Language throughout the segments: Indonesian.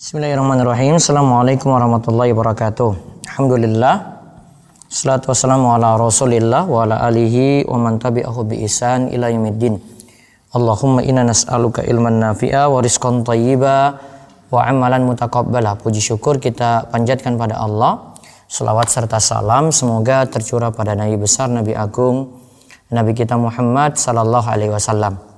Bismillahirrahmanirrahim. Assalamualaikum warahmatullahi wabarakatuh. Alhamdulillah. Salatu wassalamu ala rasulillah wa ala alihi wa man tabi'ahu bi ihsan ila yaumiddin. Allahumma inna nas'aluka ilman nafi'a wa rizqan thayyiba wa amalan mutaqabbala. Puji syukur kita panjatkan pada Allah. Selawat serta salam semoga tercurah pada Nabi besar, Nabi agung, Nabi kita Muhammad sallallahu alaihi wasallam.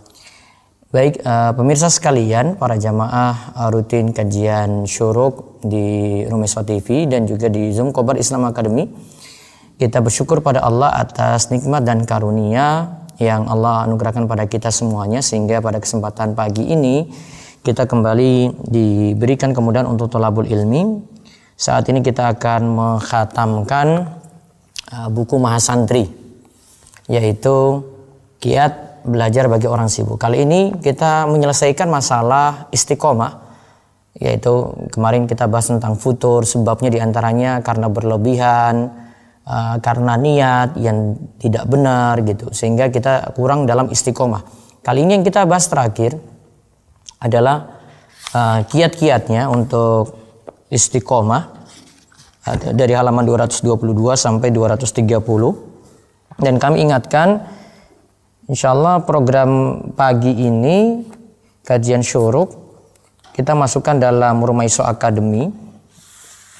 Baik, pemirsa sekalian, para jamaah rutin kajian syuruk di Rumeso TV dan juga di Zoom Khobar Islam Academy. Kita bersyukur pada Allah atas nikmat dan karunia yang Allah anugerahkan pada kita semuanya, sehingga pada kesempatan pagi ini kita kembali diberikan kemudahan untuk thalabul ilmi. Saat ini kita akan mengkhatamkan buku Mahasantri, yaitu Kiat Belajar bagi Orang Sibuk. Kali ini kita menyelesaikan masalah istiqomah, yaitu kemarin kita bahas tentang futur, sebabnya diantaranya karena berlebihan, karena niat yang tidak benar gitu, sehingga kita kurang dalam istiqomah. Kali ini yang kita bahas terakhir adalah kiat-kiatnya untuk istiqomah, dari halaman 222 sampai 230. Dan kami ingatkan, insyaallah program pagi ini kajian syuruk kita masukkan dalam Rumaiso Academy.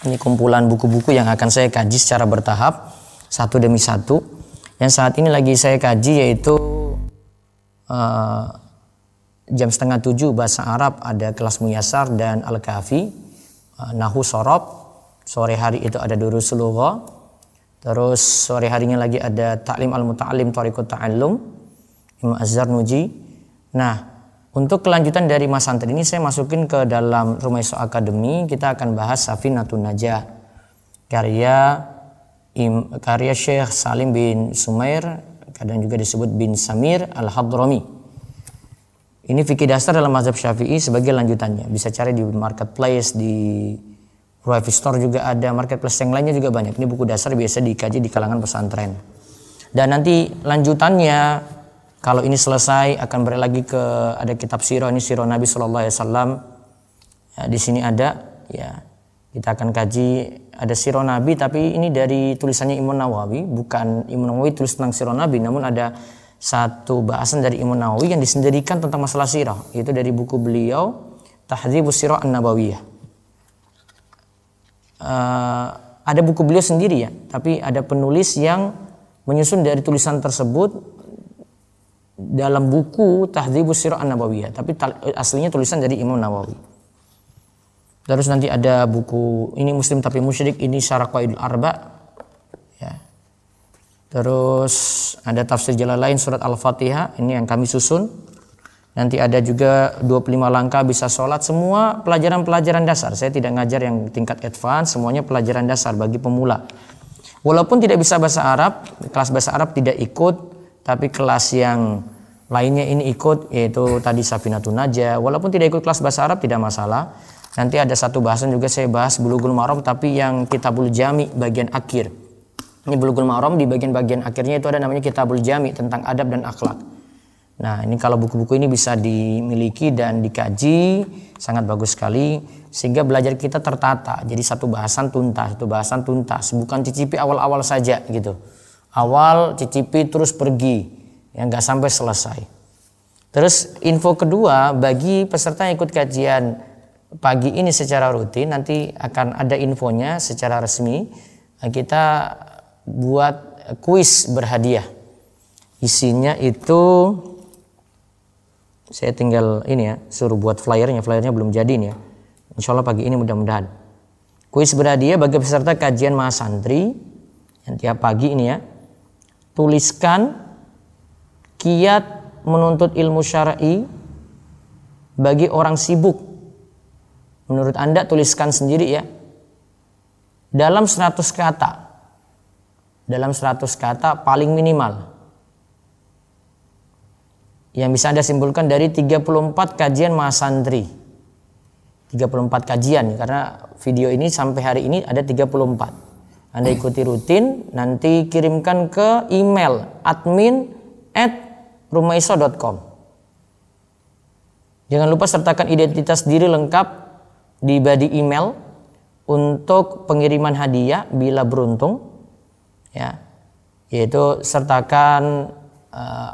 Ini kumpulan buku-buku yang akan saya kaji secara bertahap satu demi satu. Yang saat ini lagi saya kaji yaitu jam 6:30 bahasa Arab ada kelas Muyasar dan Al-Kafi, Nahu Sorob. Sore hari itu ada Durusul Lugha. Terus sore harinya lagi ada Ta'lim Al-Muta'allim Thariqut Ta'allum, Imam Az-Zarnuji. Nah, untuk kelanjutan dari Mahasantri ini saya masukin ke dalam Rumaiso Academy. Kita akan bahas Safinatun Najah, karya Syekh Salim bin Sumair, kadang juga disebut bin Samir Al-Hadrami. Ini fikih dasar dalam mazhab Syafi'i sebagai lanjutannya. Bisa cari di marketplace, di Private Store juga ada, marketplace yang lainnya juga banyak. Ini buku dasar biasa dikaji di kalangan pesantren. Dan nanti lanjutannya, kalau ini selesai akan balik lagi ke ada kitab sirah, ini sirah Nabi sallallahu alaihi wasallam. Ya, di sini ada, ya. Kita akan kaji ada sirah Nabi, tapi ini dari tulisannya Imam Nawawi, bukan Imam Nawawi tulis tentang sirah Nabi, namun ada satu bahasan dari Imam Nawawi yang disendirikan tentang masalah sirah, yaitu dari buku beliau Tahdzibus Sirah An-Nabawiyah. Ada buku beliau sendiri ya, tapi ada penulis yang menyusun dari tulisan tersebut dalam buku Tahdzibus Sirah An-Nabawiyah, tapi aslinya tulisan dari Imam Nawawi. Terus nanti ada buku ini Muslim tapi Musyrik, ini Syarah Qaidul Arba, ya. Terus ada Tafsir Jalalain Surat Al-Fatihah, ini yang kami susun. Nanti ada juga 25 langkah bisa sholat, semua pelajaran-pelajaran dasar. Saya tidak ngajar yang tingkat advance, semuanya pelajaran dasar bagi pemula. Walaupun tidak bisa bahasa Arab, kelas bahasa Arab tidak ikut, tapi kelas yang lainnya ini ikut, yaitu tadi Safinatun Najah. Walaupun tidak ikut kelas bahasa Arab tidak masalah. Nanti ada satu bahasan juga saya bahas Bulughul Maram, tapi yang Kitabul Jami bagian akhir. Ini Bulughul Maram di bagian akhirnya itu ada namanya Kitabul Jami tentang adab dan akhlak. Nah, ini kalau buku-buku ini bisa dimiliki dan dikaji sangat bagus sekali, sehingga belajar kita tertata. Jadi satu bahasan tuntas, bukan cicipi awal-awal saja gitu. Awal cicipi terus pergi, yang nggak sampai selesai. Terus info kedua bagi peserta yang ikut kajian pagi ini secara rutin, nanti akan ada infonya secara resmi. Kita buat kuis berhadiah. Isinya itu saya tinggal ini ya, suruh buat flyernya belum jadi nih ya. Insyaallah pagi ini mudah-mudahan. Kuis berhadiah bagi peserta kajian Mahasantri yang tiap pagi ini ya. Tuliskan kiat menuntut ilmu syar'i bagi orang sibuk. Menurut Anda tuliskan sendiri ya. Dalam 100 kata. Dalam 100 kata paling minimal. Yang bisa Anda simpulkan dari 34 kajian Mahasantri. 34 kajian, karena video ini sampai hari ini ada 34. Anda ikuti rutin, nanti kirimkan ke email admin@rumaiso.com. Jangan lupa sertakan identitas diri lengkap, di body email untuk pengiriman hadiah bila beruntung, ya, yaitu sertakan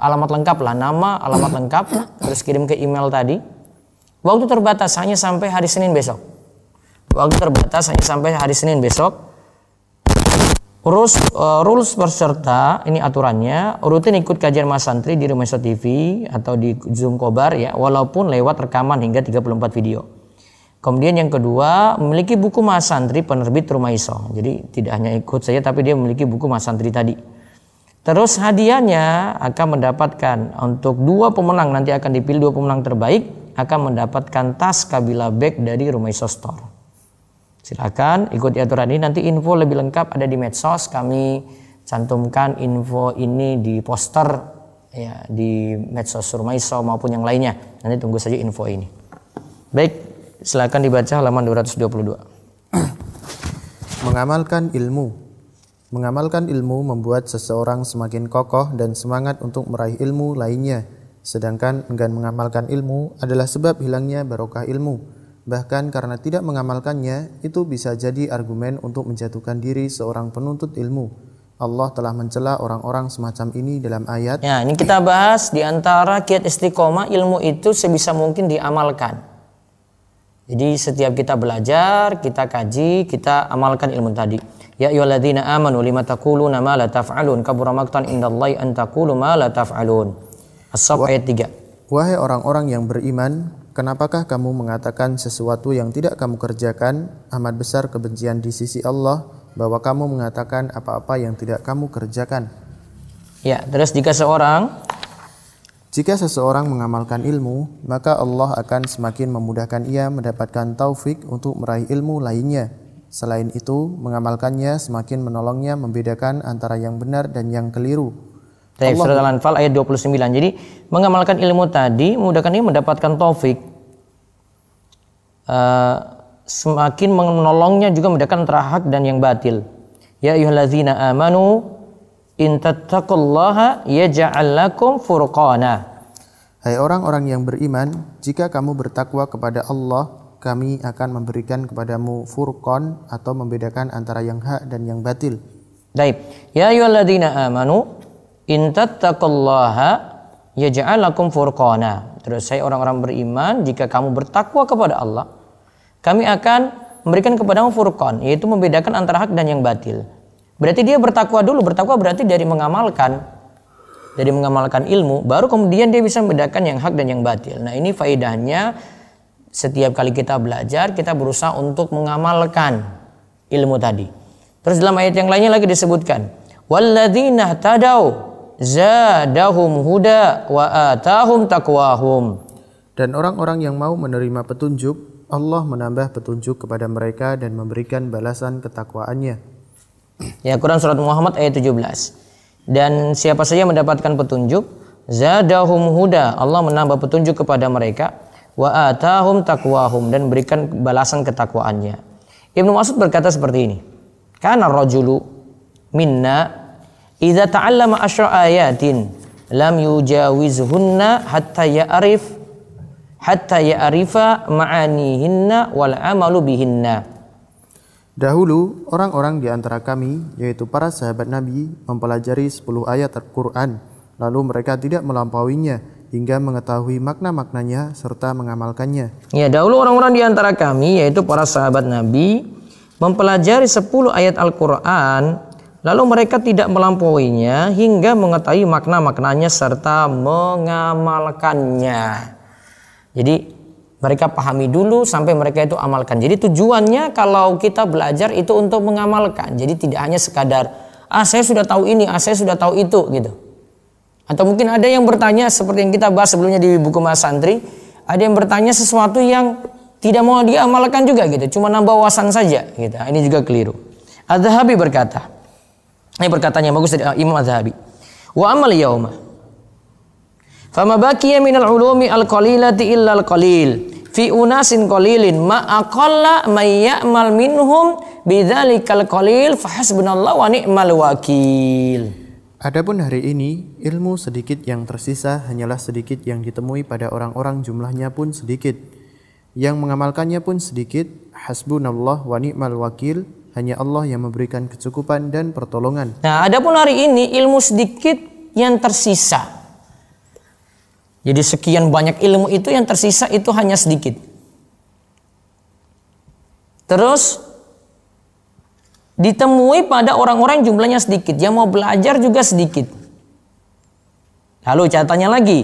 alamat lengkap lah, nama, alamat lengkap, terus kirim ke email tadi. Waktu terbatas hanya sampai hari Senin besok. Rules peserta ini aturannya, rutin ikut kajian Mas Santri di Rumaiso TV atau di Zoom Kobar ya, walaupun lewat rekaman hingga 34 video. Kemudian yang kedua, memiliki buku Mas Santri penerbit Rumaiso. Jadi tidak hanya ikut saja tapi dia memiliki buku Mas Santri tadi. Terus hadiahnya akan mendapatkan untuk 2 pemenang, nanti akan dipilih 2 pemenang terbaik, akan mendapatkan tas Kabila Bag dari Rumaiso Store. Silakan ikuti aturan ini, nanti info lebih lengkap ada di medsos, kami cantumkan info ini di poster ya, di medsos Rumaiso maupun yang lainnya. Nanti tunggu saja info ini. Baik, silakan dibaca halaman 222. Mengamalkan ilmu membuat seseorang semakin kokoh dan semangat untuk meraih ilmu lainnya. Sedangkan enggan mengamalkan ilmu adalah sebab hilangnya barokah ilmu. Bahkan karena tidak mengamalkannya, itu bisa jadi argumen untuk menjatuhkan diri seorang penuntut ilmu. Allah telah mencela orang-orang semacam ini dalam ayat. Ya, ini kita bahas di antara kiat istiqomah, ilmu itu sebisa mungkin diamalkan. Jadi setiap kita belajar, kita kaji, kita amalkan ilmu tadi. Ya ayyuhalladzina amanu lima taquluna ma la taf'alun, kabura maqtan indallahi an taqulu ma la taf'alun. As-Saff ayat 3. Wahai orang-orang yang beriman, kenapakah kamu mengatakan sesuatu yang tidak kamu kerjakan? Amat besar kebencian di sisi Allah bahwa kamu mengatakan apa-apa yang tidak kamu kerjakan. Ya, terus jika seseorang mengamalkan ilmu, maka Allah akan semakin memudahkan ia mendapatkan taufik untuk meraih ilmu lainnya. Selain itu, mengamalkannya semakin menolongnya membedakan antara yang benar dan yang keliru. Surat Al-Anfal ayat 29. Jadi mengamalkan ilmu tadi memudahkan dia mendapatkan taufik. Semakin menolongnya juga membedakan antara hak dan yang batil. Ya ayyuhalladzina amanu in tattaqullaha yaj'al lakum furqana. Hai orang-orang yang beriman, jika kamu bertakwa kepada Allah, kami akan memberikan kepadamu furqan atau membedakan antara yang hak dan yang batil. Baik. Ya ayyuhalladzina amanu in tattaqullaha yaj'al lakum furqana. Terus saya orang-orang beriman, jika kamu bertakwa kepada Allah, kami akan memberikan kepadamu furqan, yaitu membedakan antara hak dan yang batil. Berarti dia bertakwa dulu, bertakwa berarti dari mengamalkan ilmu, baru kemudian dia bisa membedakan yang hak dan yang batil. Nah, ini faedahnya setiap kali kita belajar, kita berusaha untuk mengamalkan ilmu tadi. Terus dalam ayat yang lainnya lagi disebutkan, walladzina tadau zadahum huda wa atahum taqwahum. Dan orang-orang yang mau menerima petunjuk, Allah menambah petunjuk kepada mereka dan memberikan balasan ketakwaannya. Ya, Quran surat Muhammad ayat 17. Dan siapa saja mendapatkan petunjuk, zadahum huda, Allah menambah petunjuk kepada mereka, wa atahum taqwahum, dan berikan balasan ketakwaannya. Ibnu Mas'ud berkata seperti ini, kana rajulu minna idza ta'allama asyra ayatin lam yujawizhunna hatta ya'rifa ma'anihinna wal amalu bihinna. Dahulu orang-orang di antara kami, yaitu para sahabat Nabi, mempelajari 10 ayat Al-Quran, lalu mereka tidak melampauinya hingga mengetahui makna-maknanya serta mengamalkannya. Ya, dahulu orang-orang di antara kami, yaitu para sahabat Nabi, mempelajari 10 ayat Al-Quran, lalu mereka tidak melampauinya hingga mengetahui makna-maknanya serta mengamalkannya. Jadi mereka pahami dulu sampai mereka itu amalkan. Jadi tujuannya kalau kita belajar itu untuk mengamalkan. Jadi tidak hanya sekadar saya sudah tahu ini, saya sudah tahu itu gitu. Atau mungkin ada yang bertanya seperti yang kita bahas sebelumnya di buku Mas Santri, ada yang bertanya sesuatu yang tidak mau diamalkan juga gitu, cuma nambah wawasan saja gitu. Ini juga keliru. Az-Zahabi berkata, ini perkataannya bagus dari Imam Az-Zahabi. Wa amal yauma fama baqiya minal ulumi al-qalilati illa al-qalil fi unasin qalilin ma aqalla may ya'mal minhum bidzalikal qalil fa hasbunallahu wa ni'mal wakil. Adapun hari ini ilmu sedikit yang tersisa hanyalah sedikit yang ditemui pada orang-orang, jumlahnya pun sedikit. Yang mengamalkannya pun sedikit. Hasbunallah wa ni'mal wakil. Hanya Allah yang memberikan kecukupan dan pertolongan. Nah, adapun hari ini ilmu sedikit yang tersisa. Jadi sekian banyak ilmu itu yang tersisa itu hanya sedikit. Terus ditemui pada orang-orang jumlahnya sedikit, yang mau belajar juga sedikit. Lalu catatannya lagi.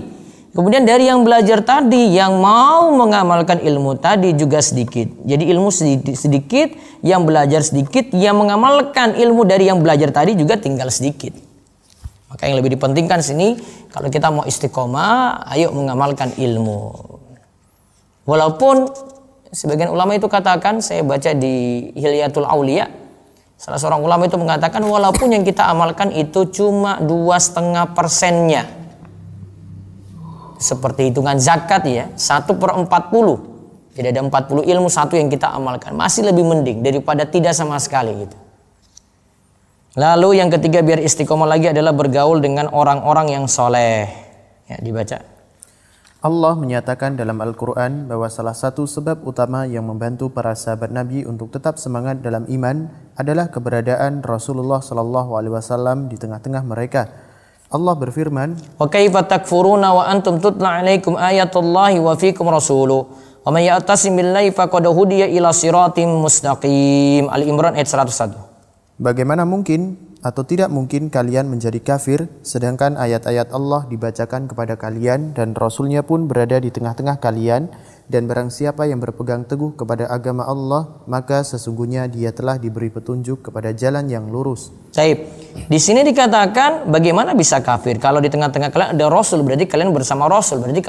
Kemudian dari yang belajar tadi, yang mau mengamalkan ilmu tadi juga sedikit. Jadi ilmu sedikit, yang belajar sedikit, yang mengamalkan ilmu dari yang belajar tadi juga tinggal sedikit. Maka yang lebih dipentingkan sini, kalau kita mau istiqomah, ayo mengamalkan ilmu. Walaupun sebagian ulama itu katakan, saya baca di Hilyatul Aulia, salah seorang ulama itu mengatakan, walaupun yang kita amalkan itu cuma 2,5%-nya. Seperti hitungan zakat ya, 1/40. Jadi ada 40 ilmu, satu yang kita amalkan. Masih lebih mending daripada tidak sama sekali gitu. Lalu yang ketiga biar istiqomah lagi adalah bergaul dengan orang-orang yang soleh. Ya, dibaca. Allah menyatakan dalam Al-Quran bahwa salah satu sebab utama yang membantu para sahabat Nabi untuk tetap semangat dalam iman adalah keberadaan Rasulullah SAW di tengah-tengah mereka. Allah berfirman, "Wa kaifa takfuruna wa antum tutla 'alaikum ayatullahi wa fiikum rasuluh wa may ya'tasim billahi faqad hudiya ila siratim mustaqim." Al-Imran ayat 101. Bagaimana mungkin atau tidak mungkin kalian menjadi kafir sedangkan ayat-ayat Allah dibacakan kepada kalian dan Rasulnya pun berada di tengah-tengah kalian, dan barang siapa yang berpegang teguh kepada agama Allah maka sesungguhnya dia telah diberi petunjuk kepada jalan yang lurus. Baik. Di sini dikatakan bagaimana bisa kafir kalau di tengah-tengah kalian ada Rasul, berarti kalian bersama Rasul. Berarti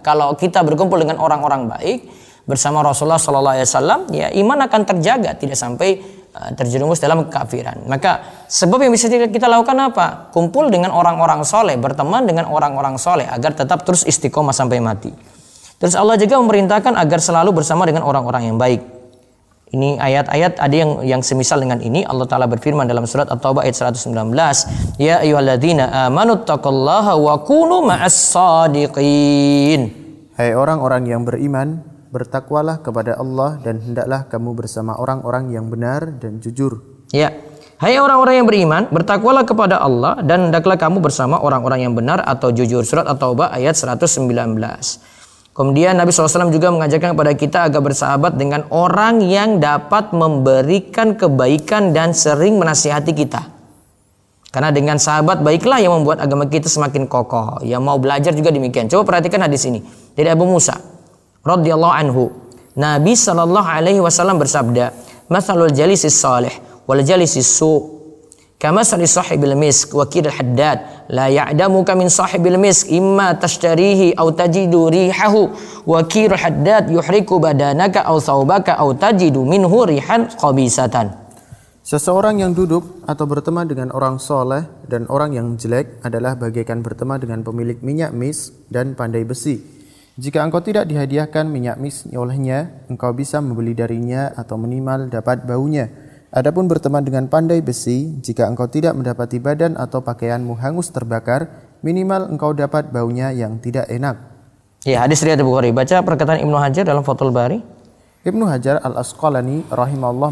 kalau kita berkumpul dengan orang-orang baik bersama Rasulullah SAW, ya iman akan terjaga, tidak sampai terjerumus dalam kekafiran. Maka sebab yang bisa kita lakukan apa? Kumpul dengan orang-orang soleh, berteman dengan orang-orang soleh agar tetap terus istiqomah sampai mati. Terus Allah juga memerintahkan agar selalu bersama dengan orang-orang yang baik. Ini ayat-ayat ada yang semisal dengan ini. Allah Ta'ala berfirman dalam surat At-Taubah ayat 119, "Ya ayyuhalladzina amanu taqullaha wa kunu ma'as shadiqin." Hai orang-orang yang beriman, bertakwalah kepada Allah dan hendaklah kamu bersama orang-orang yang benar dan jujur. Ya, hai orang-orang yang beriman, bertakwalah kepada Allah dan hendaklah kamu bersama orang-orang yang benar atau jujur. Surat At-Taubah ayat 119. Kemudian Nabi SAW juga mengajarkan kepada kita agar bersahabat dengan orang yang dapat memberikan kebaikan dan sering menasihati kita. Karena dengan sahabat baiklah yang membuat agama kita semakin kokoh. Yang mau belajar juga demikian. Coba perhatikan hadis ini dari Abu Musa radhiyallahu anhu. Nabi SAW bersabda, "Matsalul jalisis salih wal jalisis su' kamatsali sahibil misk wa kidal haddad la ya'damuka min sahibil misk imma tashtarihi aw tajidu rihahu wa kirul haddad yuhriku badanaka aw thawbaka aw tajidu minhu rihan khabisatan." Seseorang yang duduk atau berteman dengan orang soleh dan orang yang jelek adalah bagaikan berteman dengan pemilik minyak misk dan pandai besi. Jika engkau tidak dihadiahkan minyak misk olehnya, engkau bisa membeli darinya atau minimal dapat baunya. Adapun berteman dengan pandai besi, jika engkau tidak mendapati badan atau pakaianmu hangus terbakar, minimal engkau dapat baunya yang tidak enak. Ya, hadis riwayat Bukhari. Baca perkataan Ibnu Hajar dalam Fathul Bari. Ibnu Hajar Al-Asqalani rahimahullah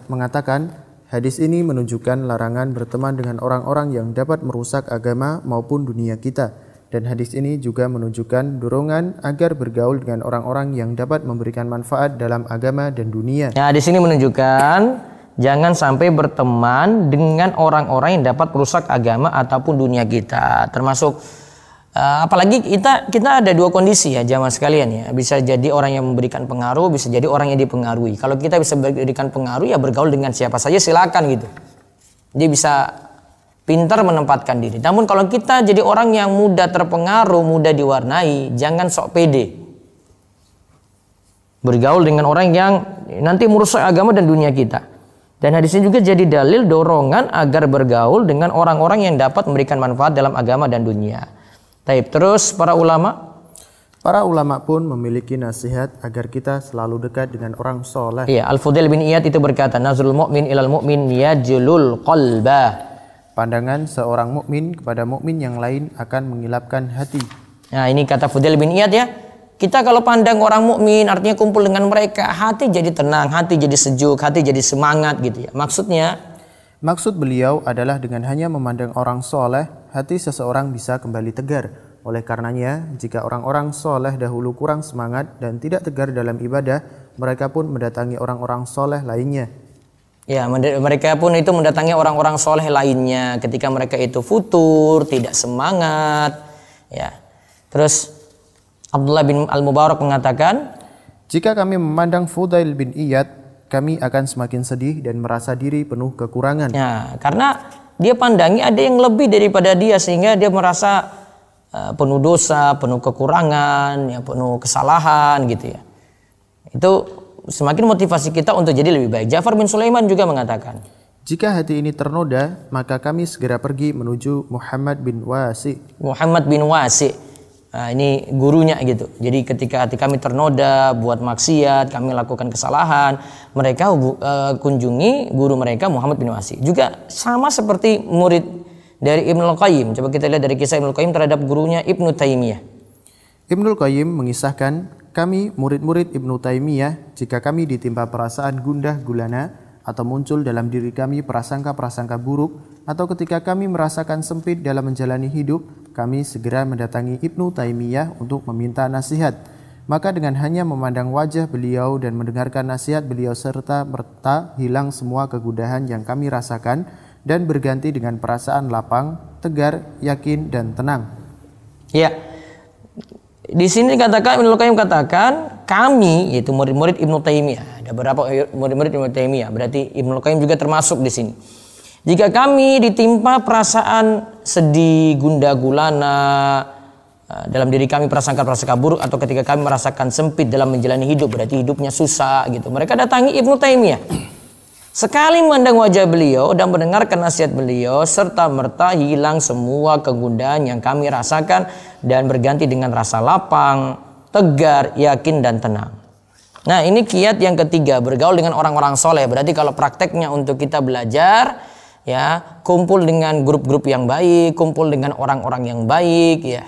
mengatakan, hadis ini menunjukkan larangan berteman dengan orang-orang yang dapat merusak agama maupun dunia kita. Dan hadis ini juga menunjukkan dorongan agar bergaul dengan orang-orang yang dapat memberikan manfaat dalam agama dan dunia. Ya, di sini menunjukkan jangan sampai berteman dengan orang-orang yang dapat merusak agama ataupun dunia kita. Termasuk apalagi kita ada dua kondisi ya jamaah sekalian ya. Bisa jadi orang yang memberikan pengaruh, bisa jadi orang yang dipengaruhi. Kalau kita bisa memberikan pengaruh ya bergaul dengan siapa saja silakan gitu. Dia bisa pintar menempatkan diri. Namun kalau kita jadi orang yang mudah terpengaruh, mudah diwarnai, jangan sok pede. Bergaul dengan orang yang nanti merusak agama dan dunia kita. Dan hadis ini juga jadi dalil dorongan agar bergaul dengan orang-orang yang dapat memberikan manfaat dalam agama dan dunia. Taib. Terus para ulama pun memiliki nasihat agar kita selalu dekat dengan orang soleh. Iya, Al-Fudail bin Iyad itu berkata, "Nazrul mu'min ilal mu'min yajlul qalbah." Pandangan seorang mukmin kepada mukmin yang lain akan mengilapkan hati. Nah, ini kata Fudail bin Iyad ya. Kita kalau pandang orang mukmin, artinya kumpul dengan mereka, hati jadi tenang, hati jadi sejuk, hati jadi semangat gitu ya. Maksud beliau adalah dengan hanya memandang orang soleh, hati seseorang bisa kembali tegar. Oleh karenanya, jika orang-orang soleh dahulu kurang semangat dan tidak tegar dalam ibadah, mereka pun mendatangi orang-orang soleh lainnya. Ya, mereka pun itu mendatangi orang-orang soleh lainnya ketika mereka itu futur, tidak semangat. Ya, terus Abdullah bin Al-Mubarak mengatakan, jika kami memandang Fudail bin Iyad, kami akan semakin sedih dan merasa diri penuh kekurangan. Ya, karena dia pandangi ada yang lebih daripada dia sehingga dia merasa penuh dosa, penuh kekurangan, ya, penuh kesalahan gitu ya. Itu semakin motivasi kita untuk jadi lebih baik. Ja'far bin Sulaiman juga mengatakan, jika hati ini ternoda, maka kami segera pergi menuju Muhammad bin Wasi. Muhammad bin Wasi. Nah, ini gurunya gitu. Jadi ketika hati kami ternoda buat maksiat, kami lakukan kesalahan, mereka kunjungi guru mereka Muhammad bin Wasi. Juga sama seperti murid dari Ibnul Qayyim. Coba kita lihat dari kisah Ibnul Qayyim terhadap gurunya Ibnu Taimiyah. Ibnul Qayyim mengisahkan, kami murid-murid Ibnu Taimiyah, jika kami ditimpa perasaan gundah gulana atau muncul dalam diri kami prasangka-prasangka buruk, atau ketika kami merasakan sempit dalam menjalani hidup, kami segera mendatangi Ibnu Taimiyah untuk meminta nasihat. Maka dengan hanya memandang wajah beliau dan mendengarkan nasihat beliau serta merta hilang semua kegundahan yang kami rasakan dan berganti dengan perasaan lapang, tegar, yakin dan tenang. Ya. Di sini dikatakan Ibnu Qayyim katakan kami, yaitu murid-murid Ibnu Taimiyah. Ada beberapa murid-murid Ibnu Taimiyah, berarti Ibnu Qayyim juga termasuk di sini. Jika kami ditimpa perasaan sedih, gundah gulana, dalam diri kami prasangka-prasangka buruk, atau ketika kami merasakan sempit dalam menjalani hidup, berarti hidupnya susah gitu. Mereka datangi Ibnu Taimiyah. Sekali memandang wajah beliau dan mendengarkan nasihat beliau, serta merta hilang semua kegundahan yang kami rasakan dan berganti dengan rasa lapang, tegar, yakin dan tenang. Nah, ini kiat yang ketiga, bergaul dengan orang-orang soleh. Berarti kalau prakteknya untuk kita belajar, ya, kumpul dengan grup-grup yang baik, kumpul dengan orang-orang yang baik, ya.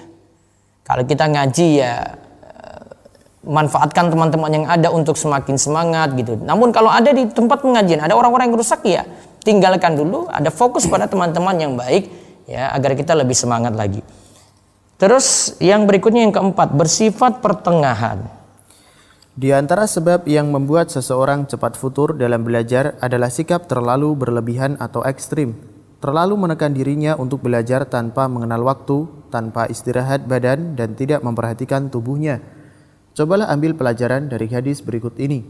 Kalau kita ngaji, ya, manfaatkan teman-teman yang ada untuk semakin semangat gitu. Namun kalau ada di tempat pengajian ada orang-orang yang rusak, ya tinggalkan dulu, ada fokus pada teman-teman yang baik ya agar kita lebih semangat lagi. Terus yang berikutnya yang keempat, bersifat pertengahan. Di antara sebab yang membuat seseorang cepat futur dalam belajar adalah sikap terlalu berlebihan atau ekstrim. Terlalu menekan dirinya untuk belajar tanpa mengenal waktu, tanpa istirahat badan dan tidak memperhatikan tubuhnya. Cobalah ambil pelajaran dari hadis berikut ini.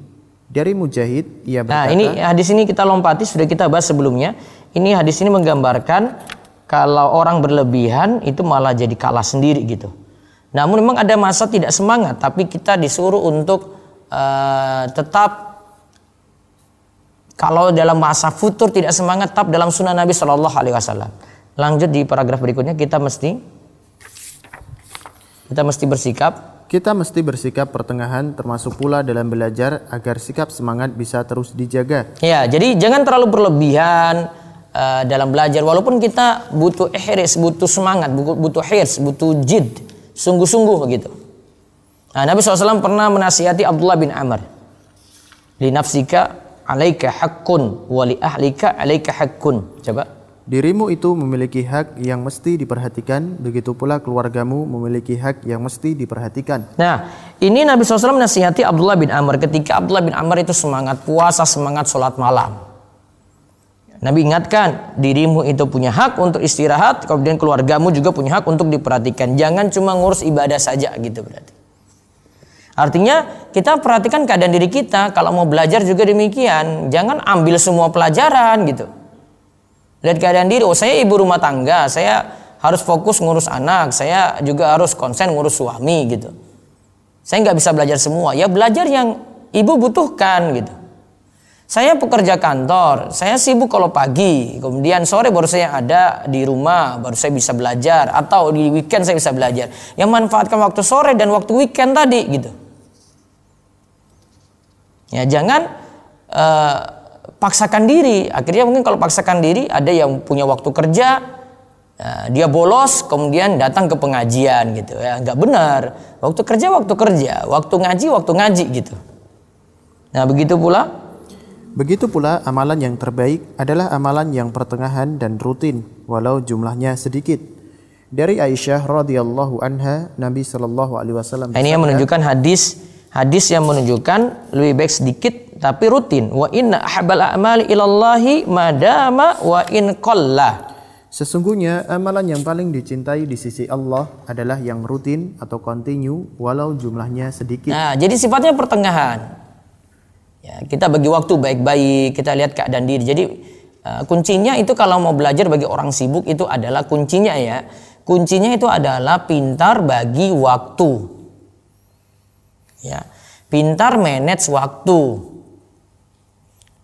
Dari Mujahid, ia berkata, nah ini hadis ini kita lompati, sudah kita bahas sebelumnya. Ini hadis ini menggambarkan kalau orang berlebihan itu malah jadi kalah sendiri gitu. Namun memang ada masa tidak semangat, tapi kita disuruh untuk tetap, kalau dalam masa futur tidak semangat, tetap dalam sunnah Nabi Shallallahu Alaihi Wasallam. Lanjut di paragraf berikutnya, kita mesti bersikap. Kita mesti bersikap pertengahan, termasuk pula dalam belajar agar sikap semangat bisa terus dijaga. Ya, jadi jangan terlalu berlebihan dalam belajar. Walaupun kita butuh ihris, butuh semangat, butuh hirs, butuh jid, sungguh-sungguh begitu. Nah, Nabi SAW pernah menasihati Abdullah bin Amr, li nafsika alaika haqqun wa li ahlika alaika haqqun. Coba. Dirimu itu memiliki hak yang mesti diperhatikan, begitu pula keluargamu memiliki hak yang mesti diperhatikan. Nah, ini Nabi SAW menasihati Abdullah bin Amr ketika Abdullah bin Amr itu semangat puasa, semangat sholat malam. Nabi ingatkan, dirimu itu punya hak untuk istirahat, kemudian keluargamu juga punya hak untuk diperhatikan. Jangan cuma ngurus ibadah saja gitu berarti. Artinya kita perhatikan keadaan diri kita, kalau mau belajar juga demikian. Jangan ambil semua pelajaran gitu. Lihat keadaan diri, oh saya ibu rumah tangga, saya harus fokus ngurus anak, saya juga harus konsen ngurus suami gitu. Saya nggak bisa belajar semua, ya belajar yang ibu butuhkan gitu. Saya pekerja kantor, saya sibuk kalau pagi, kemudian sore baru saya ada di rumah, baru saya bisa belajar, atau di weekend saya bisa belajar. Yang manfaatkan waktu sore dan waktu weekend tadi gitu. Ya jangan paksakan diri. Akhirnya mungkin kalau paksakan diri, ada yang punya waktu kerja, dia bolos kemudian datang ke pengajian gitu ya, nggak benar. Waktu kerja, waktu ngaji gitu. Nah, Begitu pula amalan yang terbaik adalah amalan yang pertengahan dan rutin walau jumlahnya sedikit. Dari Aisyah radhiyallahu anha, Nabi sallallahu alaihi wasallam ini yang menunjukkan hadis yang menunjukkan lebih baik sedikit tapi rutin. Wa inna ahabbal a'mali ilallahi madama wa in qalla. Sesungguhnya amalan yang paling dicintai di sisi Allah adalah yang rutin atau continue walau jumlahnya sedikit. Nah, jadi sifatnya pertengahan. Ya, kita bagi waktu baik-baik, kita lihat keadaan diri. Jadi kuncinya itu kalau mau belajar bagi orang sibuk itu adalah kuncinya itu adalah pintar bagi waktu. Ya, pintar manage waktu.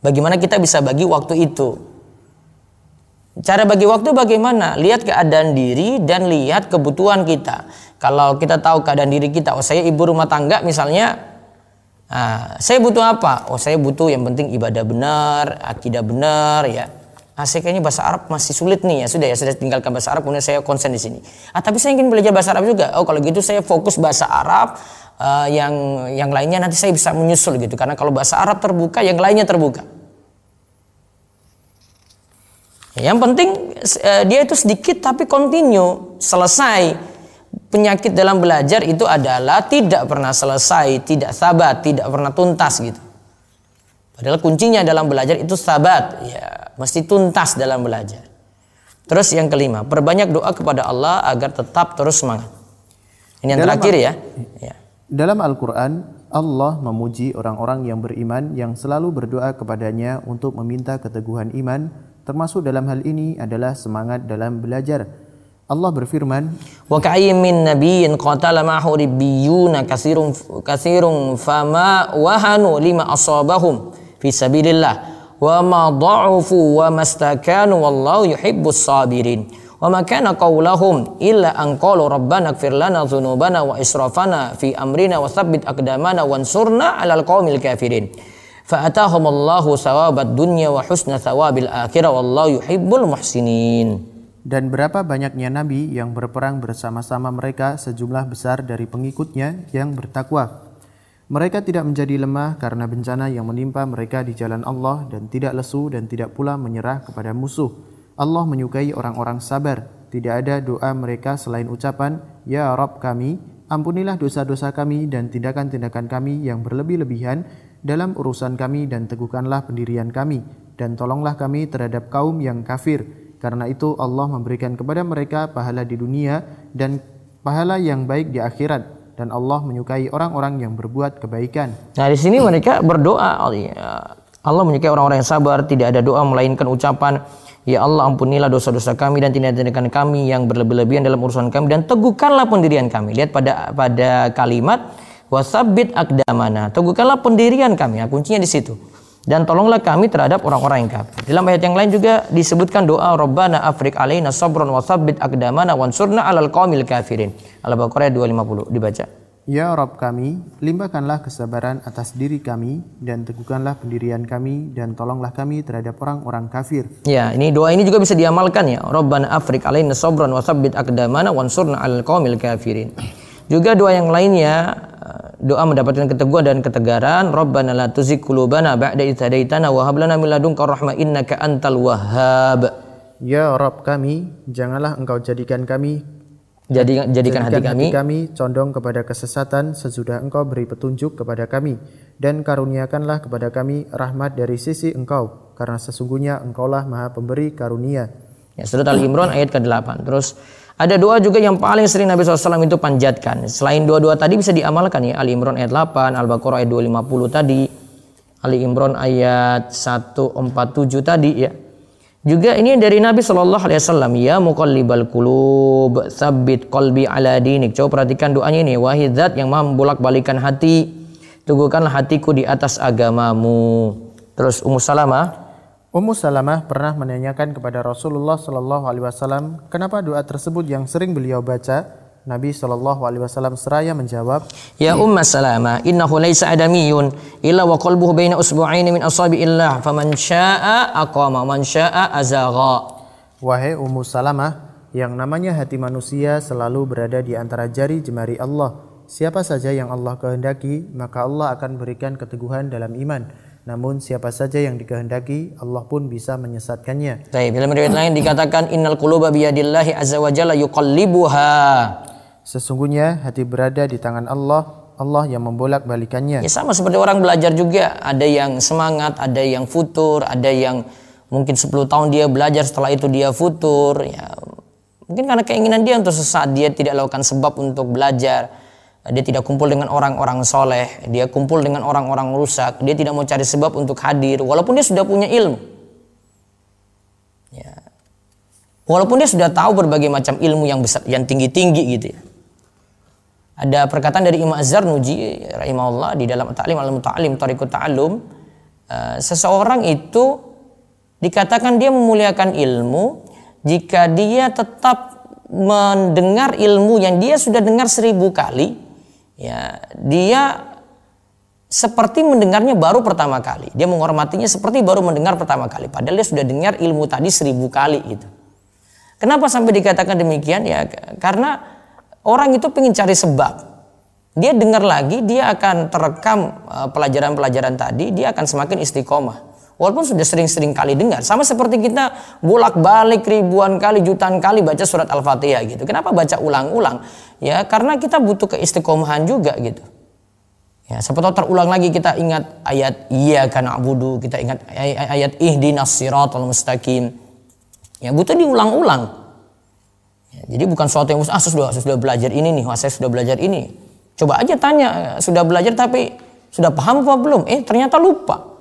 Bagaimana kita bisa bagi waktu itu? Cara bagi waktu bagaimana? Lihat keadaan diri dan lihat kebutuhan kita. Kalau kita tahu keadaan diri kita, saya ibu rumah tangga misalnya, saya butuh apa? Saya butuh yang penting ibadah benar, akidah benar ya. Saya kayaknya bahasa Arab masih sulit nih ya. Sudah tinggalkan bahasa Arab, kemudian saya konsen di sini. Tapi saya ingin belajar bahasa Arab juga. Kalau gitu saya fokus bahasa Arab, yang lainnya nanti saya bisa menyusul gitu. Karena kalau bahasa Arab terbuka, yang lainnya terbuka. Yang penting dia itu sedikit tapi continue, selesai. Penyakit dalam belajar itu adalah tidak pernah selesai, tidak sabat, tidak pernah tuntas gitu. Padahal kuncinya dalam belajar itu sabat, ya mesti tuntas dalam belajar. Terus yang kelima, perbanyak doa kepada Allah agar tetap terus semangat. Ini yang terakhir ya. Dalam Al-Quran, Allah memuji orang-orang yang beriman yang selalu berdoa kepadanya untuk meminta keteguhan iman, termasuk dalam hal ini adalah semangat dalam belajar. Allah berfirman, wa ka'ayyin min nabiyyin qatala ma'ahu ribbiyuna katsirun fama wahanu lima asabahum fi sabilillah wa ma dha'ufu wa mastakanu wallahu yuhibbus sabirin wa ma kana qawluhum illa an qalu rabbana ighfir lana dhunubana wa israfana fi amrina wa tsabbit aqdamana wansurna 'alal qaumil kafirin fa atahumullahu thawabad dunya wa husna thawabil akhirah wallahu yuhibbul muhsinin. Dan berapa banyaknya nabi yang berperang bersama-sama mereka sejumlah besar dari pengikutnya yang bertakwa. Mereka tidak menjadi lemah karena bencana yang menimpa mereka di jalan Allah dan tidak lesu dan tidak pula menyerah kepada musuh. Allah menyukai orang-orang sabar. Tidak ada doa mereka selain ucapan, Ya Rabb kami, ampunilah dosa-dosa kami dan tindakan-tindakan kami yang berlebih-lebihan dalam urusan kami dan teguhkanlah pendirian kami dan tolonglah kami terhadap kaum yang kafir. Karena itu Allah memberikan kepada mereka pahala di dunia dan pahala yang baik di akhirat, dan Allah menyukai orang-orang yang berbuat kebaikan. Nah, di sini mereka berdoa, Allah menyukai orang-orang yang sabar, tidak ada doa melainkan ucapan, Ya Allah ampunilah dosa-dosa kami dan tindakan kami yang berlebih-lebihan dalam urusan kami dan teguhkanlah pendirian kami. Lihat pada kalimat wasabbit aqdamana, teguhkanlah pendirian kami. Nah, kuncinya di situ. Dan tolonglah kami terhadap orang-orang yang kafir. Dalam ayat yang lain juga disebutkan doa Rabbana afriq alaina sabran wa tsabbit aqdamana wansurna 'alal qaumil kafirin. Al-Baqarah 250 dibaca. Ya Rabb kami, limpahkanlah kesabaran atas diri kami dan teguhkanlah pendirian kami dan tolonglah kami terhadap orang-orang kafir. Ya, ini doa ini juga bisa diamalkan ya. Rabbana afriq alaina sabran wa tsabbit aqdamana wansurna 'alal qaumil kafirin. Juga doa yang lainnya, doa mendapatkan keteguhan dan ketegaran. Rabbana la tuzigh qulubana ba'da idh hadaitana wa hab lana min ladunka rahmah innaka antal wahhab. Ya Rabb kami, janganlah engkau jadikan hati kami condong kepada kesesatan sesudah engkau beri petunjuk kepada kami, dan karuniakanlah kepada kami rahmat dari sisi engkau, karena sesungguhnya engkaulah maha pemberi karunia. Ya, surat Al-Imran ayat ke-8. Terus ada doa juga yang paling sering Nabi SAW itu panjatkan. Selain doa-doa tadi bisa diamalkan ya. Ali Imran ayat 8, Al-Baqarah ayat 250 tadi, Ali Imran ayat 147 tadi ya. Juga ini dari Nabi SAW, ya muqallibal qulub tsabbit qalbi ala dinik. Coba perhatikan doanya ini, wahai zat yang maha membolak-balikan hati, teguhkanlah hatiku di atas agamamu. Terus Ummu Salamah pernah menanyakan kepada Rasulullah SAW, kenapa doa tersebut yang sering beliau baca? Nabi SAW seraya menjawab, Ya Ummu Salamah, innahu laysa adamiyun illa wa qalbuhu baina usbu'aini min asabi'illah faman syaa'a aqama man syaa'a azagha. Wahai Ummu Salamah, Yang namanya hati manusia selalu berada di antara jari jemari Allah. Siapa saja yang Allah kehendaki, maka Allah akan berikan keteguhan dalam iman. Namun siapa saja yang dikehendaki, Allah pun bisa menyesatkannya. Baik, dalam riwayat lain dikatakan innal quluba biyadillahi azza wa jalla yuqallibuha. Sesungguhnya hati berada di tangan Allah, Allah yang membolak-balikannya. Ya sama seperti orang belajar juga, ada yang semangat, ada yang futur, ada yang mungkin 10 tahun dia belajar setelah itu dia futur, ya mungkin karena keinginan dia untuk sesaat dia tidak lakukan sebab untuk belajar. Dia tidak kumpul dengan orang-orang soleh, dia kumpul dengan orang-orang rusak, dia tidak mau cari sebab untuk hadir walaupun dia sudah punya ilmu, ya. Walaupun dia sudah tahu berbagai macam ilmu yang besar, yang tinggi-tinggi gitu ya. Ada perkataan dari Imam Az-Zarnuji rahimahullah di dalam Ta'lim al-Muta'allim Thariqut Ta'allum, seseorang itu dikatakan dia memuliakan ilmu jika dia tetap mendengar ilmu yang dia sudah dengar 1000 kali. Ya, dia seperti mendengarnya baru pertama kali. Dia menghormatinya seperti baru mendengar pertama kali. Padahal dia sudah dengar ilmu tadi 1000 kali gitu. Kenapa sampai dikatakan demikian? Ya, karena orang itu ingin cari sebab. Dia dengar lagi, dia akan terekam pelajaran-pelajaran tadi, dia akan semakin istiqomah. Walaupun sudah sering-sering kali dengar. Sama seperti kita bolak-balik ribuan kali, jutaan kali baca surat Al-Fatihah gitu. Kenapa baca ulang-ulang? Ya karena kita butuh keistiqomahan juga gitu. Ya, siapa tahu terulang lagi kita ingat ayat iyyaka na'budu, kita ingat ayat ihdinas siratal mustaqim. Ya butuh diulang-ulang. Ya, jadi bukan sesuatu yang sudah belajar ini nih, saya sudah belajar ini. Coba aja tanya, sudah belajar tapi sudah paham apa belum? Ternyata lupa.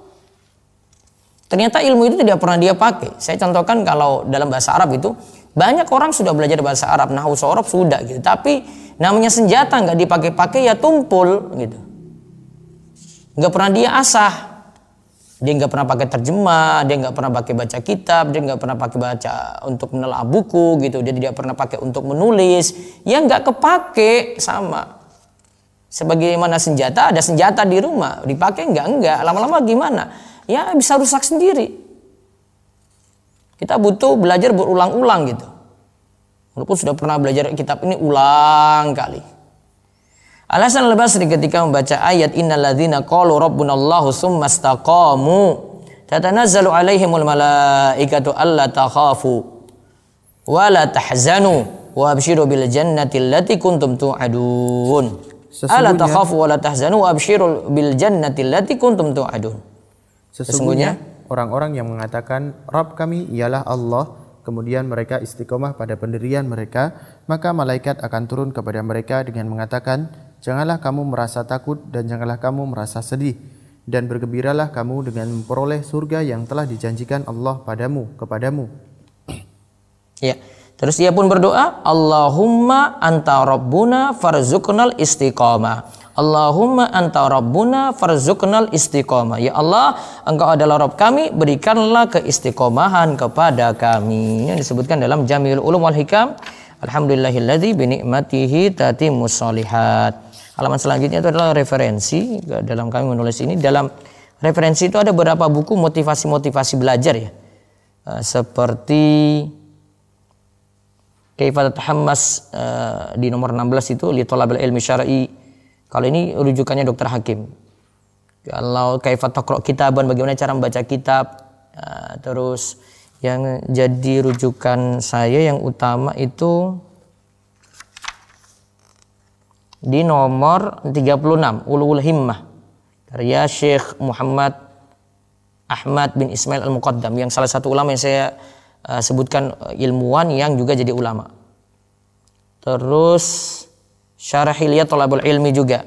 Ternyata ilmu itu tidak pernah dia pakai. Saya contohkan kalau dalam bahasa Arab itu banyak orang sudah belajar bahasa Arab, nahwu shorof sudah gitu. Tapi namanya senjata nggak dipakai-pakai ya tumpul gitu. Nggak pernah dia asah. Dia nggak pernah pakai terjemah, dia nggak pernah pakai baca kitab, dia nggak pernah pakai baca untuk menelaah buku gitu. Dia tidak pernah pakai untuk menulis. Ya nggak kepake sama. Sebagaimana senjata, ada senjata di rumah, dipakai enggak. Lama-lama gimana? Ya bisa rusak sendiri. Kita butuh belajar berulang-ulang gitu. Walaupun sudah pernah belajar kitab ini ulang kali. Al-Hasan Al-Basri ketika membaca ayat innalladzina qalu rabbunallahu tsumma istaqamu tatanazzalu alaihimul malaikatu alla takhafu wa la tahzanu wa abshiru bil jannati allati kuntum tu'adun. Alla takhafu wa la tahzanu wa abshiru bil jannati allati kuntum tu'adun. Sesungguhnya orang-orang yang mengatakan Rabb kami ialah Allah, kemudian mereka istiqomah pada pendirian mereka, maka malaikat akan turun kepada mereka dengan mengatakan, janganlah kamu merasa takut dan janganlah kamu merasa sedih, dan bergembiralah kamu dengan memperoleh surga yang telah dijanjikan Allah kepadamu. Ya, terus dia pun berdoa, Allahumma anta rabbuna farzuqnal istiqamah. Allahumma anta rabbuna farzuqnal istiqamah. Ya Allah, engkau adalah Rabb kami, berikanlah keistiqomahan kepada kami. Yang disebutkan dalam Jami'ul Ulum wal Hikam. Alhamdulillahilladzi bi ni'matihi tatimmus shalihat. Halaman selanjutnya itu adalah referensi. Dalam kami menulis ini, dalam referensi itu ada beberapa buku motivasi-motivasi belajar ya. Seperti Kaifa Tahammas di nomor 16 itu li thalabil ilmi syar'i. Kalau ini rujukannya Dr. Hakim. Kalau Kaifa Taqra' Kitaban, bagaimana cara membaca kitab. Terus yang jadi rujukan saya yang utama itu di nomor 36 Ulul Himmah karya Syekh Muhammad Ahmad bin Ismail Al-Muqaddam, yang salah satu ulama yang saya sebutkan ilmuwan yang juga jadi ulama. Terus Syarah Hilyat Thalabul Ilmi juga.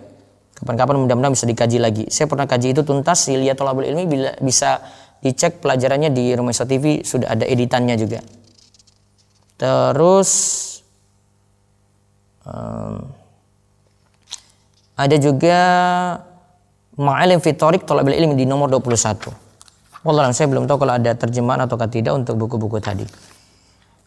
Kapan-kapan mudah-mudahan bisa dikaji lagi. Saya pernah kaji itu tuntas. Hilyat Thalabul Ilmi bisa dicek pelajarannya di Rumesa TV, sudah ada editannya juga. Terus ada juga Ma'alim fi Thariq Thalabul Ilmi di nomor 21. Wallahualam, saya belum tahu kalau ada terjemahan atau tidak untuk buku-buku tadi.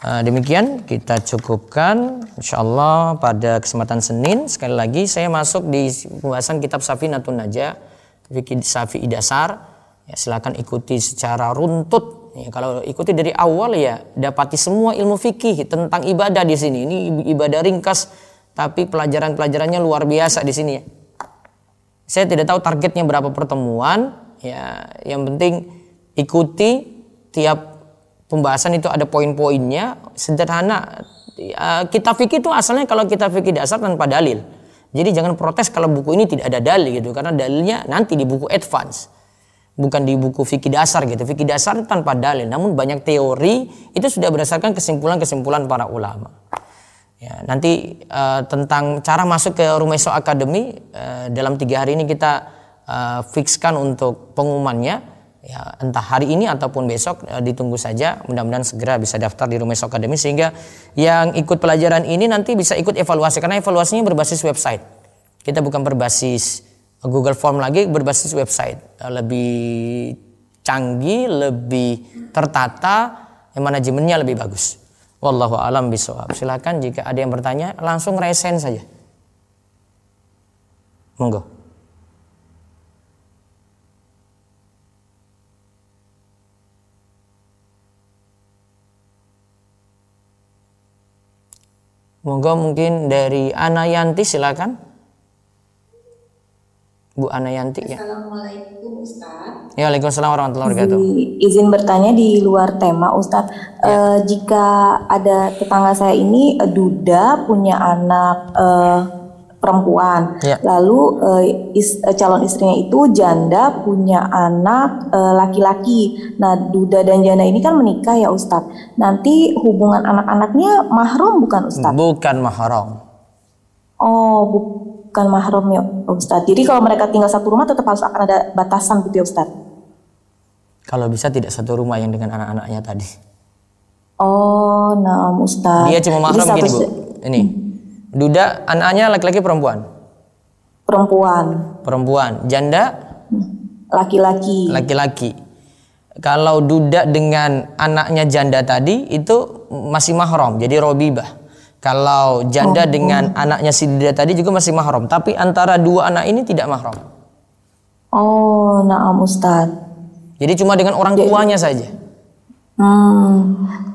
Demikian kita cukupkan insyaallah pada kesempatan Senin. Sekali lagi saya masuk di pembahasan kitab Safinatun Najah, fikih Syafi'i dasar. Ya, silakan ikuti secara runtut Ya, kalau ikuti dari awal ya dapati semua ilmu fikih tentang ibadah di sini. Ini ibadah ringkas tapi pelajaran-pelajarannya luar biasa di sini ya. Saya tidak tahu targetnya berapa pertemuan, ya yang penting ikuti tiap pembahasan itu ada poin-poinnya, sederhana. Kitab fikih itu asalnya kalau kitab fikih dasar tanpa dalil. Jadi jangan protes kalau buku ini tidak ada dalil gitu, karena dalilnya nanti di buku advance, bukan di buku fikih dasar gitu. Fikih dasar tanpa dalil, namun banyak teori itu sudah berdasarkan kesimpulan-kesimpulan para ulama. Ya, nanti tentang cara masuk ke Rumaiso Academy dalam 3 hari ini kita fikskan untuk pengumumannya. Ya, entah hari ini ataupun besok, ditunggu saja. Mudah-mudahan segera bisa daftar di Rumaiso Academy sehingga yang ikut pelajaran ini nanti bisa ikut evaluasi, karena evaluasinya berbasis website. Kita bukan berbasis Google Form lagi, berbasis website. Lebih canggih, lebih tertata, manajemennya lebih bagus. Wallahu a'lam bishawab. Silakan jika ada yang bertanya langsung resen saja. Monggo. Monggo mungkin dari Anayanti, silakan. Bu Anayanti ya. Assalamualaikum Ustaz. Ya, waalaikumsalam warahmatullahi wabarakatuh. Izin bertanya di luar tema Ustaz. Ya. Jika ada tetangga saya ini duda punya anak perempuan, Ya. lalu calon istrinya itu janda punya anak laki-laki. Nah, duda dan janda ini kan menikah ya Ustaz. Nanti hubungan anak-anaknya mahram bukan Ustaz? Bukan mahram. Oh, bukan mahram ya Ustaz. Jadi kalau mereka tinggal satu rumah tetap harus akan ada batasan gitu ya Ustaz? Kalau bisa tidak satu rumah yang dengan anak-anaknya tadi. Oh, nah Ustaz. Dia cuma mahram gini Bu. Ini. Duda anaknya laki-laki perempuan? Perempuan. Perempuan. Janda? Laki-laki. Laki-laki. Kalau duda dengan anaknya janda tadi itu masih mahram, jadi robibah. Kalau janda dengan anaknya si duda tadi juga masih mahram, tapi antara dua anak ini tidak mahram. Oh, naam Ustaz. Jadi cuma dengan orang tuanya saja.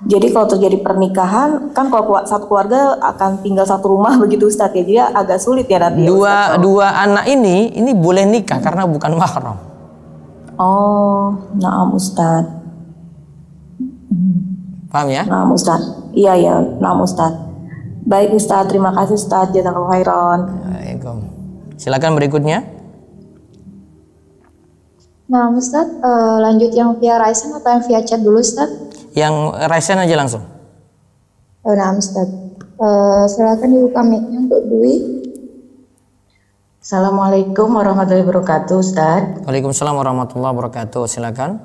Jadi kalau terjadi pernikahan kan kalau satu keluarga akan tinggal satu rumah begitu Ustaz ya, jadi agak sulit ya nanti. Dua anak ini boleh nikah karena bukan mahram. Oh, naam Ustaz. Paham ya? Naam Ustaz. Iya ya, naam Ustaz. Baik Ustaz, terima kasih Ustaz. Jazakallahu khairan. Waalaikumsalam. Silakan berikutnya. Nah Ustaz, lanjut yang via Raisen atau yang via chat dulu Ustaz? Yang resen aja langsung. Nah Ustaz, silakan dibuka mic-nya untuk Dwi. Assalamualaikum warahmatullahi wabarakatuh Ustaz. Waalaikumsalam warahmatullahi wabarakatuh. Silakan.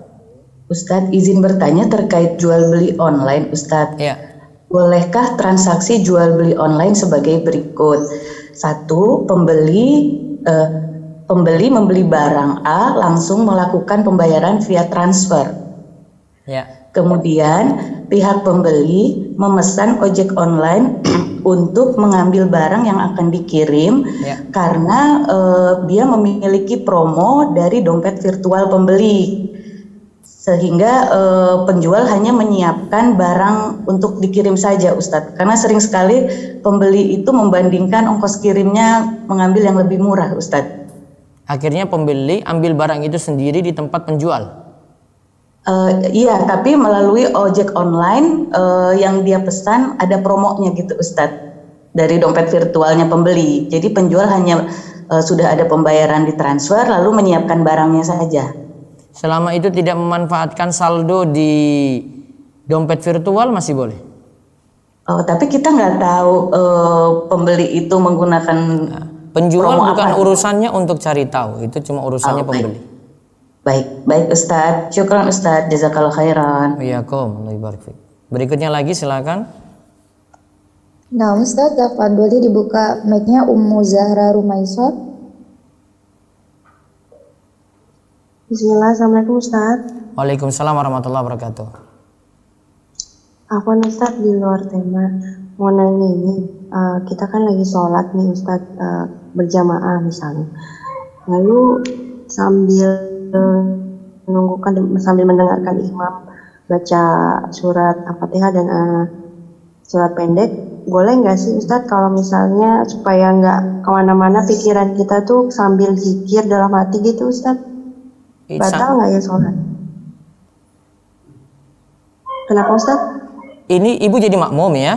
Ustaz, izin bertanya terkait jual beli online Ustaz. Ya. Bolehkah transaksi jual beli online sebagai berikut? 1. Pembeli membeli barang A langsung melakukan pembayaran via transfer. Ya. Kemudian pihak pembeli memesan ojek online untuk mengambil barang yang akan dikirim karena dia memiliki promo dari dompet virtual pembeli, sehingga penjual hanya menyiapkan barang untuk dikirim saja Ustadz, karena sering sekali pembeli itu membandingkan ongkos kirimnya mengambil yang lebih murah Ustadz. Akhirnya pembeli ambil barang itu sendiri di tempat penjual. Iya, tapi melalui ojek online yang dia pesan ada promonya gitu Ustadz, dari dompet virtualnya pembeli. Jadi penjual hanya sudah ada pembayaran di transfer lalu menyiapkan barangnya saja. Selama itu tidak memanfaatkan saldo di dompet virtual masih boleh. Tapi kita nggak tahu pembeli itu menggunakan penjual promo bukan apa? Urusannya untuk cari tahu, itu cuma urusannya pembeli. Baik Ustadz, syukran Ustadz, jazakallahu khairan. Iyakum, Allah barik fiik. Berikutnya lagi silakan. Nah Ustaz, boleh dibuka mic-nya Ummu Zahra Rumaisot. Bismillah, Assalamualaikum Ustaz. Waalaikumsalam warahmatullahi wabarakatuh. Afwan Ustaz, di luar tema mau nanya ini, kita kan lagi sholat nih Ustaz, berjamaah misalnya, lalu sambil mendengarkan imam baca surat Al-Fatihah dan surat pendek, boleh nggak sih Ustadz kalau misalnya supaya nggak kemana-mana pikiran kita tuh sambil zikir dalam hati gitu Ustadz? Batal nggak ya sholat? Kenapa Ustadz? Ini ibu jadi makmum ya?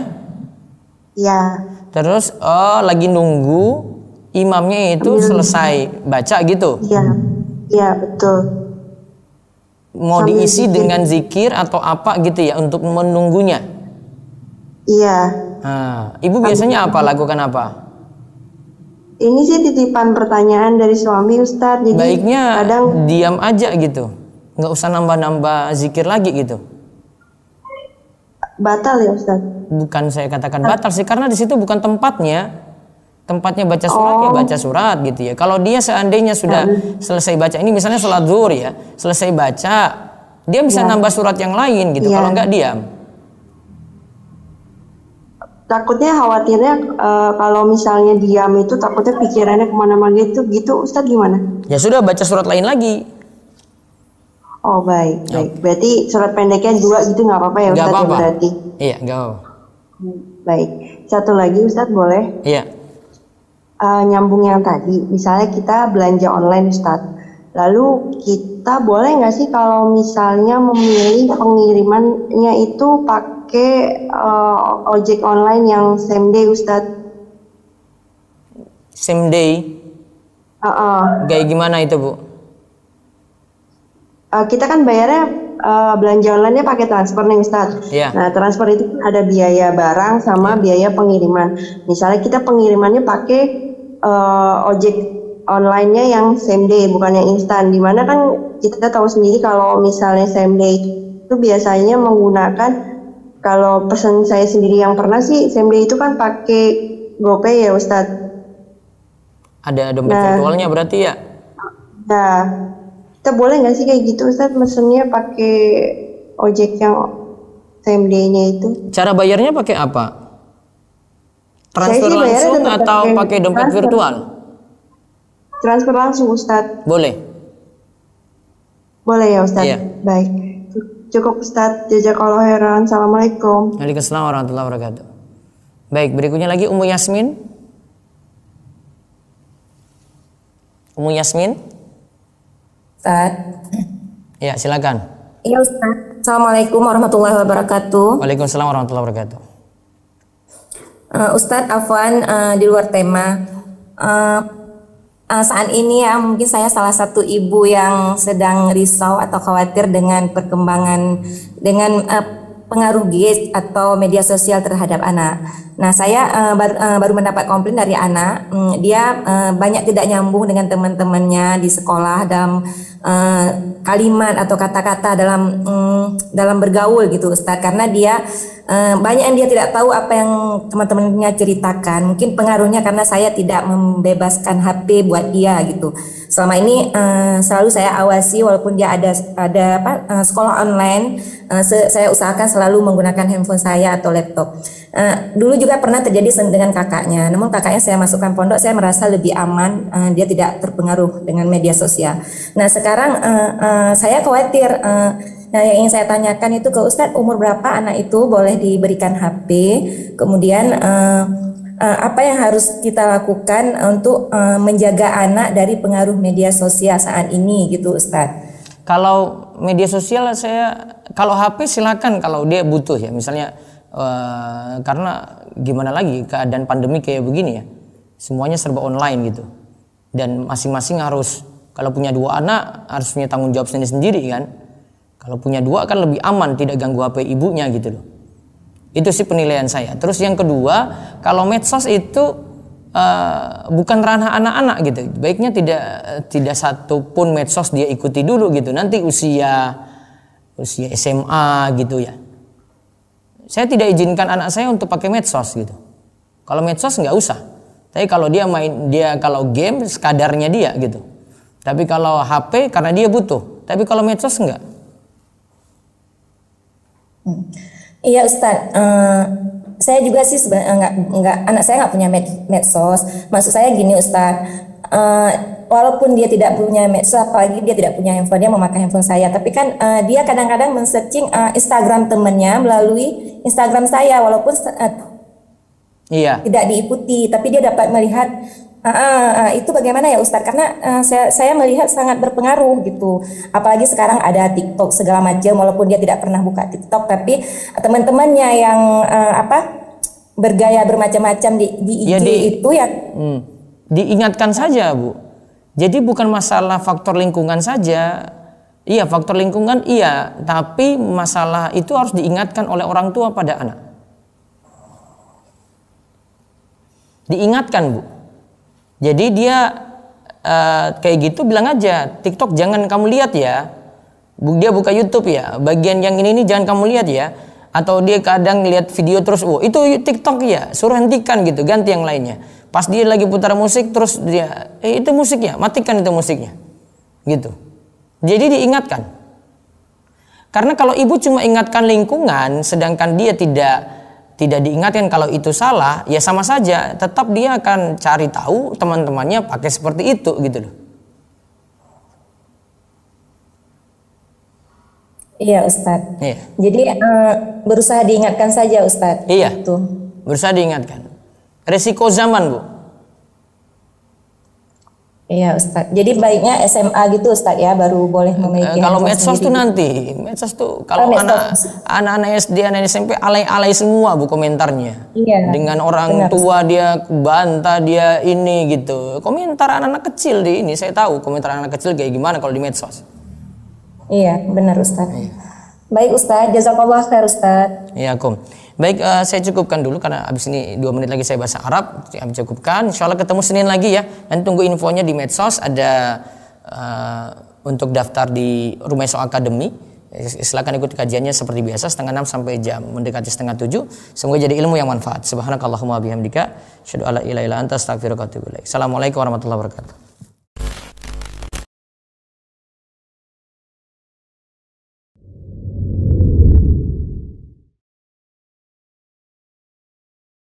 Iya. Terus lagi nunggu imamnya itu selesai baca gitu? Iya, iya betul. Mau Sambil diisi zikir dengan zikir atau apa gitu ya untuk menunggunya? Iya. Nah, ibu biasanya apa? Lakukan apa? Ini sih titipan pertanyaan dari suami Ustadz. Jadi Baiknya kadang diam aja gitu, nggak usah nambah-nambah zikir lagi gitu. batal ya Ustadz. Bukan saya katakan batal sih, karena di situ bukan tempatnya. Tempatnya baca surat ya baca surat gitu ya. Kalau dia seandainya sudah selesai baca, ini misalnya sholat zuhur ya, selesai baca, dia bisa nambah surat yang lain gitu. Kalau nggak diam. Takutnya khawatirnya kalau misalnya diam itu takutnya pikirannya kemana-mana gitu Ustadz gimana? Ya sudah, baca surat lain lagi. Oh baik. Berarti surat pendeknya 2 gitu nggak apa-apa ya Nggak Ustadz ya apa-apa. berarti? Iya, nggak apa-apa. Baik. Satu lagi Ustadz boleh? Iya. Nyambung yang tadi, misalnya kita belanja online Ustadz. Lalu kita boleh nggak sih kalau misalnya memilih pengirimannya itu pakai ojek online yang same day Ustadz? Same day. Kayak gimana itu Bu? Kita kan bayarnya belanja online-nya pakai transfer nih Ustadz. Iya. Nah transfer itu ada biaya barang sama biaya pengiriman. Misalnya kita pengirimannya pakai ojek online-nya yang same day bukan yang instan. Dimana kan kita tahu sendiri kalau misalnya same day itu biasanya menggunakan, kalau pesan saya sendiri yang pernah sih same day itu kan pakai GoPay ya Ustadz. Ada dompet virtualnya berarti ya? Nah, kita boleh nggak sih kayak gitu Ustadz mesennya pakai ojek yang same day-nya itu? Cara bayarnya pakai apa? Transfer langsung atau pakai dompet virtual? Transfer langsung Ustadz. Boleh. Boleh ya Ustadz? Iya. Baik. Cukup Ustadz. Jazakallahu khairan. Assalamualaikum. Waalaikumsalam warahmatullahi wabarakatuh. Baik, berikutnya lagi Ummu Yasmin. Ummu Yasmin. Ustadz. Ya, silakan. Iya Ustadz. Assalamualaikum warahmatullahi wabarakatuh. Waalaikumsalam warahmatullahi wabarakatuh. Ustadz Afwan, di luar tema. Saat ini ya mungkin saya salah satu ibu yang sedang risau atau khawatir dengan perkembangan dengan pengaruh gadget atau media sosial terhadap anak. Nah, saya baru mendapat komplain dari anak. Dia banyak tidak nyambung dengan teman-temannya di sekolah dalam kalimat atau kata-kata dalam bergaul gitu Ustadz, karena dia banyak yang dia tidak tahu apa yang teman-temannya ceritakan. Mungkin pengaruhnya karena saya tidak membebaskan HP buat dia gitu. Selama ini selalu saya awasi, walaupun dia ada sekolah online, saya usahakan selalu menggunakan handphone saya atau laptop. Dulu juga pernah terjadi dengan kakaknya, namun kakaknya saya masukkan pondok, saya merasa lebih aman, dia tidak terpengaruh dengan media sosial. Nah sekarang saya khawatir. Nah, yang ingin saya tanyakan itu ke Ustadz, umur berapa anak itu boleh diberikan HP? Kemudian apa yang harus kita lakukan untuk menjaga anak dari pengaruh media sosial saat ini gitu Ustadz? Kalau media sosial kalau HP silakan kalau dia butuh ya, misalnya karena gimana lagi keadaan pandemi kayak begini ya, semuanya serba online gitu, dan masing-masing harus, kalau punya 2 anak harus punya tanggung jawab sendiri kan. Kalau punya 2 kan lebih aman, tidak ganggu HP ibunya gitu loh. Itu sih penilaian saya. Terus yang kedua, kalau medsos itu bukan ranah anak-anak gitu. Baiknya tidak satu pun medsos dia ikuti dulu gitu. Nanti usia SMA gitu ya. Saya tidak izinkan anak saya untuk pakai medsos gitu. Kalau medsos nggak usah. Tapi kalau kalau game sekadarnya dia gitu. Tapi kalau HP karena dia butuh. Tapi kalau medsos enggak. Iya Ustadz, saya juga sih sebenarnya enggak anak saya nggak punya medsos. Maksud saya gini Ustadz, walaupun dia tidak punya medsos, apalagi dia tidak punya handphone, dia memakai handphone saya, tapi kan dia kadang-kadang men-searching Instagram temannya melalui Instagram saya, walaupun tidak diikuti, tapi dia dapat melihat. Itu bagaimana ya Ustadz? Karena saya melihat sangat berpengaruh gitu. Apalagi sekarang ada TikTok segala macam, walaupun dia tidak pernah buka TikTok, tapi teman-temannya yang bergaya bermacam-macam di IG itu ya. Diingatkan saja, Bu. Jadi bukan masalah faktor lingkungan saja. Iya, faktor lingkungan iya, tapi masalah itu harus diingatkan oleh orang tua pada anak. Diingatkan, Bu. Jadi dia kayak gitu bilang aja, TikTok jangan kamu lihat ya. Dia buka YouTube ya, bagian yang ini jangan kamu lihat ya. Atau dia kadang lihat video terus, itu TikTok ya, suruh hentikan gitu, ganti yang lainnya. Pas dia lagi putar musik terus dia, itu musiknya, matikan itu musiknya. Gitu. Jadi diingatkan. Karena kalau ibu cuma ingatkan lingkungan, sedangkan dia tidak diingatkan kalau itu salah, ya sama saja, tetap dia akan cari tahu teman-temannya pakai seperti itu gitu loh. Iya Ustadz. Iya. Jadi berusaha diingatkan saja Ustadz. Iya. Gitu. Berusaha diingatkan. Resiko zaman, Bu. Iya Ustadz. Jadi baiknya SMA gitu Ustadz ya, baru boleh memiliki. Kalau medsos tuh nanti, medsos tuh kalau anak-anak SD, anak SMP alay-alay semua, Bu, komentarnya. Iya. Dengan orang tua dia bantah dia ini gitu. Komentar anak-anak kecil di ini, saya tahu komentar anak kecil kayak gimana kalau di medsos. Iya, benar Ustadz. Iya. Baik Ustadz, jazakallah khair Ustadz. Iya, Kom. Baik, saya cukupkan dulu karena abis ini 2 menit lagi saya bahasa Arab. Saya cukupkan. Insya Allah ketemu Senin lagi ya. Nanti tunggu infonya di medsos. Ada untuk daftar di Rumeso Academy. Silakan ikuti kajiannya seperti biasa, 5:30 sampai jam mendekati 6:30. Semoga jadi ilmu yang manfaat. Subhanakallahumma bihamdika, asyhadu alla ilaha illa anta, astaghfiruka wa atubu ilaik. Assalamualaikum warahmatullahi wabarakatuh.